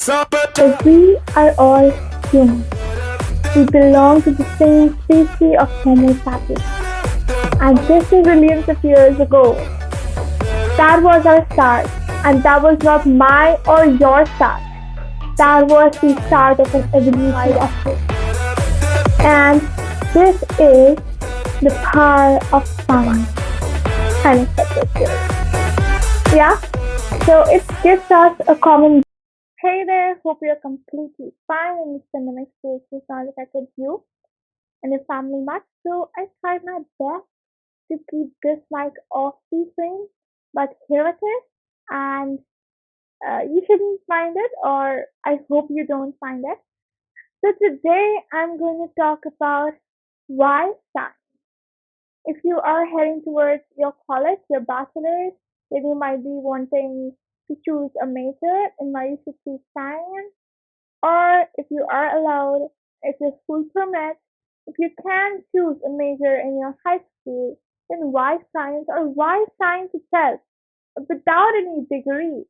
Because we are all human. We belong to the same species of Homo sapiens. And this is millions of years ago. That was our start. And that was not my or your start. That was the start of an evolution of it. And this is the power of science. And it's yeah. So it gives us a common. Hey there, hope you're completely fine and this pandemic stage has not affected you and your family much. So I tried my best to keep this mic off the screen, but here it is, and you shouldn't mind it, or I hope you don't find it. So today I'm going to talk about why science. If you are heading towards your college, your bachelor's, then you might be wanting to choose a major and why you should choose science. Or if you are allowed, if your school permits, if you can choose a major in your high school, then why science or why science itself without any degree?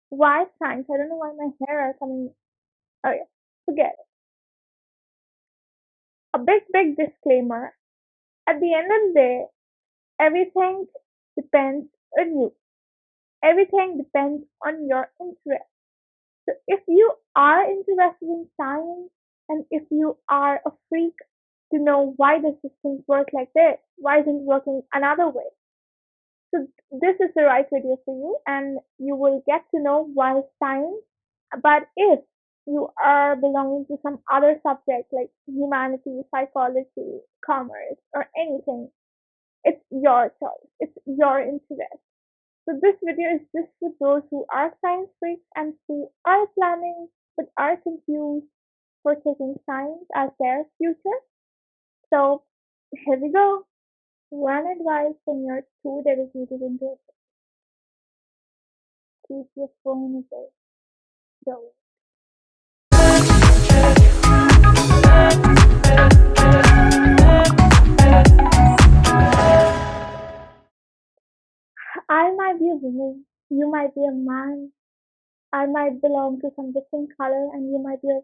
Why science? I don't know why my hair are coming. Oh yeah, forget it. A big disclaimer. At the end of the day, everything depends on you. Everything depends on your interest. So if you are interested in science and if you are a freak to know why the systems work like this, why isn't it working another way? So this is the right video for you and you will get to know why science. But if you are belonging to some other subject like humanity, psychology, commerce, or anything, it's your choice. It's your interest. So this video is just for those who are science freaks and who are planning but are confused for taking science as their future. So here we go. One advice when you're too dedicated into it. Keep your phone away. Go. I might be a woman, you might be a man, I might belong to some different color and you might be a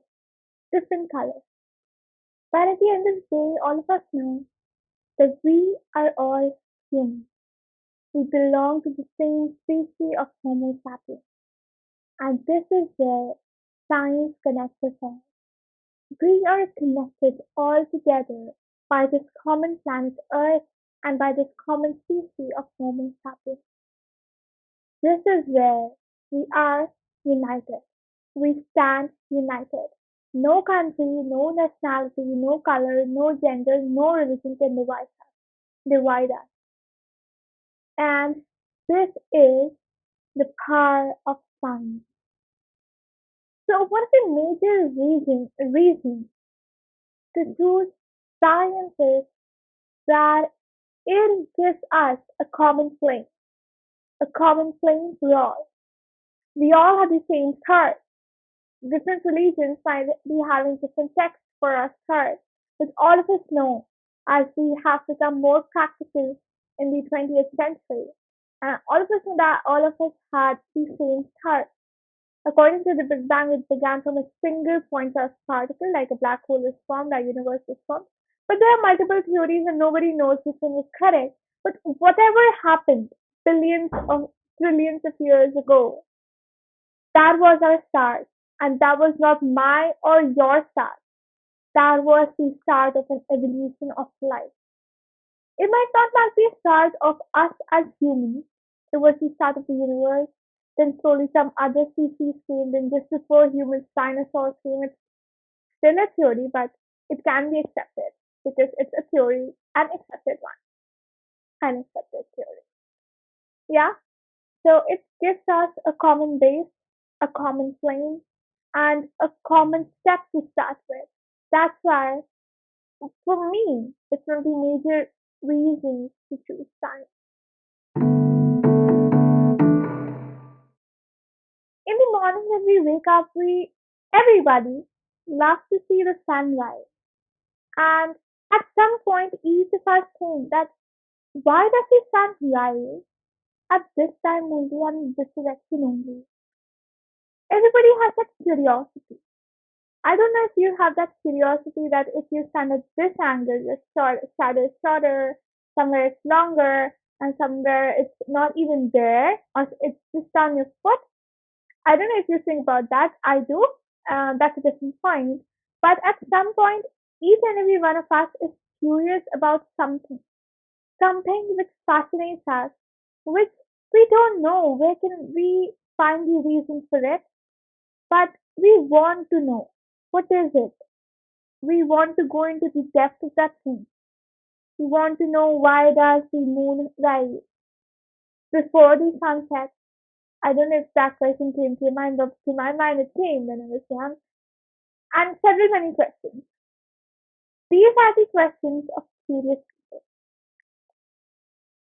different color. But at the end of the day, all of us know that we are all human. We belong to the same species of Homo sapiens. And this is where science connects us all. We are connected all together by this common planet Earth and by this common species of Homo sapiens. This is where we are united. We stand united. No country, no nationality, no color, no gender, no religion can divide us. And this is the power of science. So what are the major reasons to choose science is that it gives us a common plane for all. We all have the same stars. Different religions might be having different texts for our stars, but all of us know as we have become more practical in the 20th century. All of us know that all of us had the same stars. According to the Big Bang, it began from a single point of particle, like a black hole is formed, our universe is formed. But there are multiple theories and nobody knows which one is correct. But whatever happened billions of trillions of years ago, that was our start. And that was not my or your start. That was the start of an evolution of life. It might not be the start of us as humans. It was the start of the universe. Then slowly some other species came. Then just before humans, dinosaurs came. It's still a theory, but it can be accepted because it's a theory, an accepted one, an accepted theory. Yeah. So it gives us a common base, a common plane, and a common step to start with. That's why, for me, it's one of the major reasons to choose science. In the morning when we wake up, everybody loves to see the sunrise. And at some point, each of us think that why does the sun rise at this time only and in this direction only? Everybody has that curiosity. I don't know if you have that curiosity that if you stand at this angle, your shadow is shorter, somewhere it's longer, and somewhere it's not even there, or it's just on your foot. I don't know if you think about that. I do. That's a different point. But at some point, each and every one of us is curious about something, something which fascinates us, which we don't know. Where can we find the reason for it? But we want to know. What is it? We want to go into the depth of that thing. We want to know why does the moon rise before the sun sets. I don't know if that question came to your mind, but to my mind it came when I was young. And several many questions. These are the questions of curious people.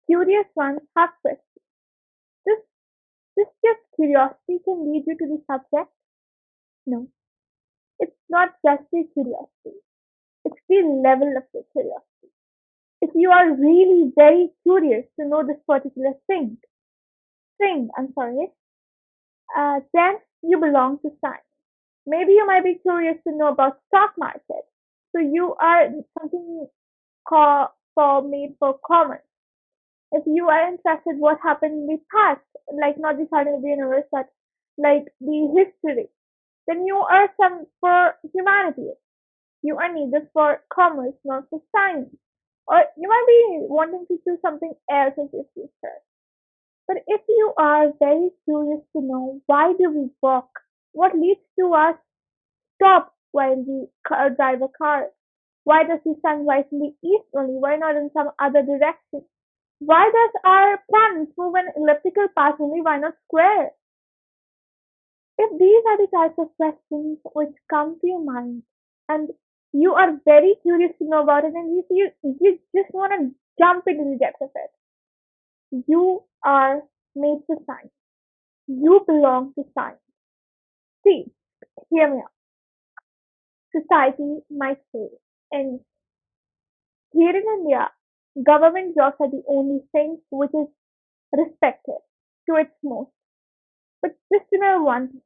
Curious ones have questions. This, this just curiosity can lead you to the subject. No, it's not just the curiosity. It's the level of the curiosity. If you are really very curious to know this particular I'm sorry, then you belong to science. Maybe you might be curious to know about stock market. So you are something made for commerce. If you are interested what happened in the past, like not the starting of the universe, but like the history, then you are some for humanities. You are neither for commerce nor for science. Or you might be wanting to do something else as your future. But if you are very curious to know why do we walk, what leads to us stop while we drive a car, why does the sun rise in the east only, why not in some other direction? Why does our planets move in elliptical paths only, why not square? If these are the types of questions which come to your mind and you are very curious to know about it and you just want to jump into the depth of it, you are made for science. You belong to science. See, hear me out. Society might fail. And here in India, government jobs are the only thing which is respected to its most. But just remember one thing,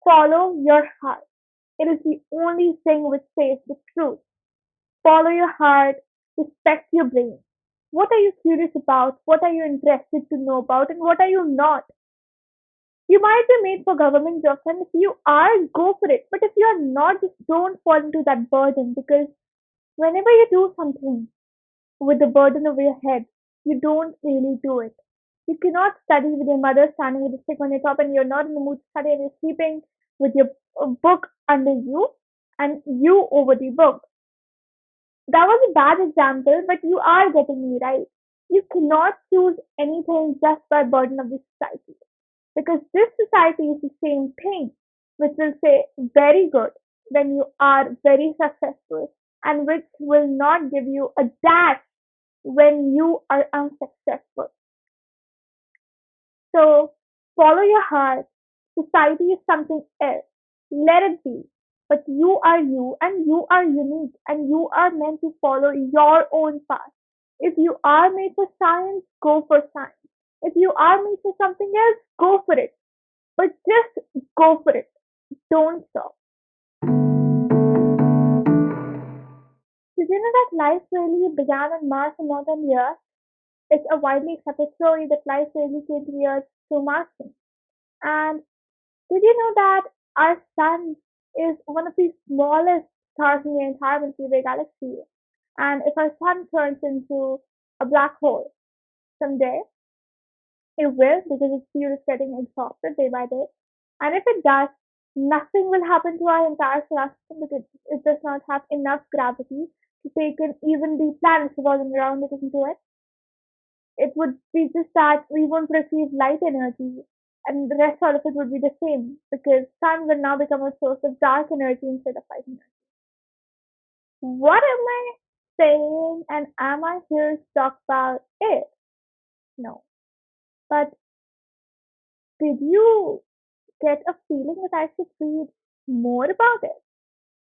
follow your heart. It is the only thing which says the truth. Follow your heart, respect your brain. What are you curious about? What are you interested to know about? And what are you not? You might be made for government jobs, and if you are, go for it. But if you are not, just don't fall into that burden because whenever you do something with the burden over your head, you don't really do it. You cannot study with your mother standing with a stick on your top and you're not in the mood to study and you're sleeping with your book under you and you over the book. That was a bad example, but you are getting me right. You cannot choose anything just by burden of the society because this society is the same thing, which will say very good when you are very successful and which will not give you a dash when you are unsuccessful. So follow your heart. Society is something else. Let it be. But you are you and you are unique and you are meant to follow your own path. If you are made for science, go for science. If you are made for something else, go for it. But just go for it. Don't stop. Did you know that life really began on Mars and not on the Earth? It's a widely accepted story that life really came to the Earth through Martians. And did you know that our sun is one of the smallest stars in the entire Milky Way galaxy? And if our sun turns into a black hole someday, it will because its fuel is getting exhausted day by day. And if it does, nothing will happen to our entire solar system because it does not have enough gravity to take in even the planets revolving around it into it. It would be just that we won't receive light energy and the rest all of it would be the same because sun will now become a source of dark energy instead of light energy. What am I saying and am I here to talk about it? No. But did you get a feeling that I should read more about it?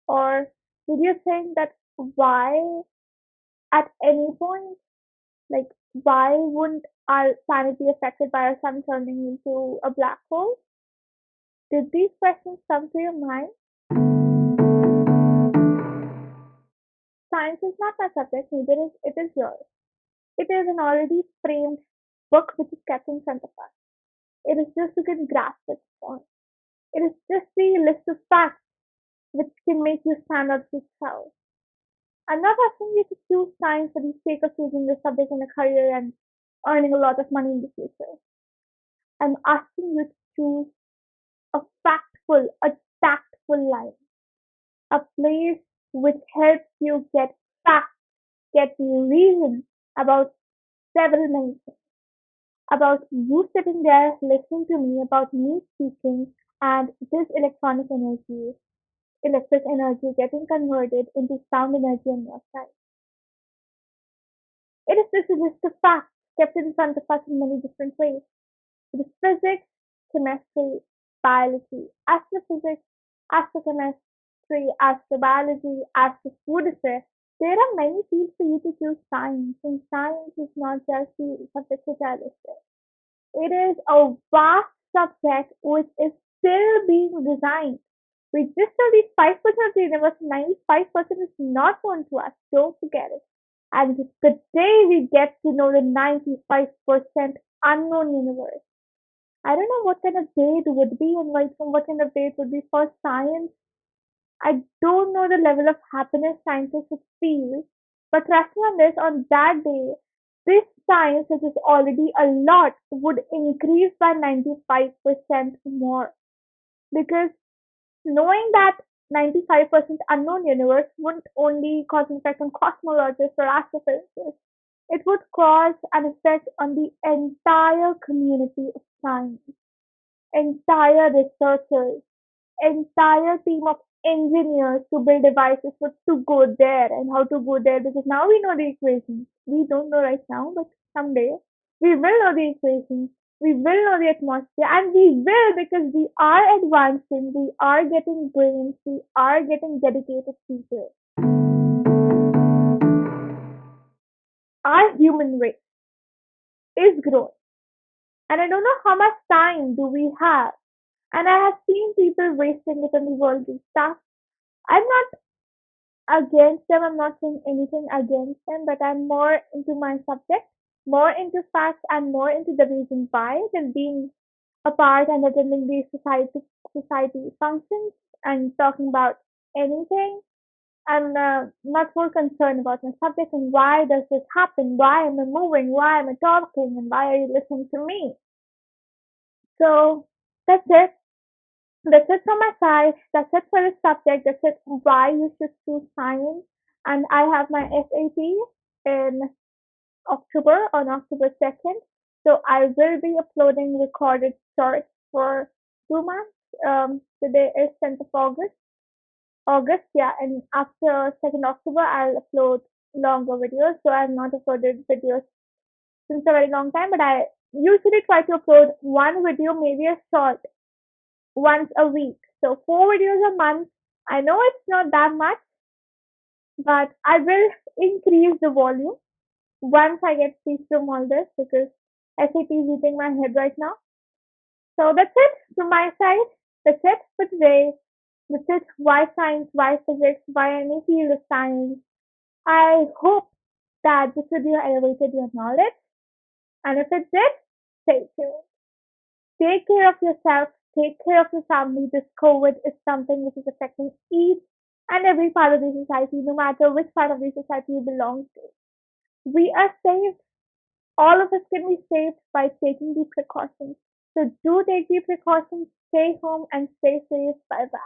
Or did you think that why at any point, like why wouldn't our planet be affected by our sun turning into a black hole? Did these questions come to your mind? Science is not my subject, neither is it is yours. It is an already framed book which is kept in front of us. It is just you can grasp its point. It is just the list of facts which can make you stand out yourself. I'm not asking you to choose science for the sake of choosing the subject in a career and earning a lot of money in the future. I'm asking you to choose a factful, a tactful life, a place which helps you get facts, get reason about several many things, about you sitting there listening to me, about me speaking, and this electric energy getting converted into sound energy on your side. It is just a list of facts kept in front of us in many different ways. It is physics, chemistry, biology, astrophysics, astrochemistry, astrobiology, astrofoodistry. There are many fields for you to choose science, and science is not just the subject which I listed. It is a vast subject which is still being designed. We just know the 5% of the universe, 95% is not known to us. Don't forget it. And the day we get to know the 95% unknown universe, I don't know what kind of day it would be and what kind of day it would be for science. I don't know the level of happiness scientists would feel, but trust me on this, on that day, this science, which is already a lot, would increase by 95% more. Because knowing that 95% unknown universe wouldn't only cause an effect on cosmologists or astrophysicists, it would cause an effect on the entire community of science, entire researchers, entire team of engineers to build devices for to go there and how to go there because now we know the equations. We don't know right now, but someday we will know the equations. We will know the atmosphere and we will because we are advancing, we are getting brains, we are getting dedicated people. Our human race is growing. And I don't know how much time do we have. And I have seen people wasting it on the worldly stuff. I'm not against them. I'm not saying anything against them, but I'm more into my subject, more into facts, and more into the reason why than being a part and attending these society functions and talking about anything. I'm not more concerned about my subject and why does this happen? Why am I moving? Why am I talking? And why are you listening to me? So that's it. That's it from my side. That's it for this subject. That's it why you should choose science. And I have my SAT in October on October 2nd. So I will be uploading recorded shorts for 2 months. Today is 10th of August. August, yeah, and after 2nd October, I'll upload longer videos. So I've not uploaded videos since a very long time, but I usually try to upload one video, maybe a short once a week. So 4 videos a month. I know it's not that much, but I will increase the volume once I get free from all this because SAT is eating my head right now. So that's it from my side. That's it for today. That's it. Why science? Why physics? Why any field of science? I hope that this video elevated your knowledge. And if it did, stay tuned. Take care of yourself, take care of your family. This COVID is something which is affecting each and every part of the society, no matter which part of the society you belong to. We are safe. All of us can be saved by taking the precautions. So do take the precautions, stay home and stay safe. Bye bye.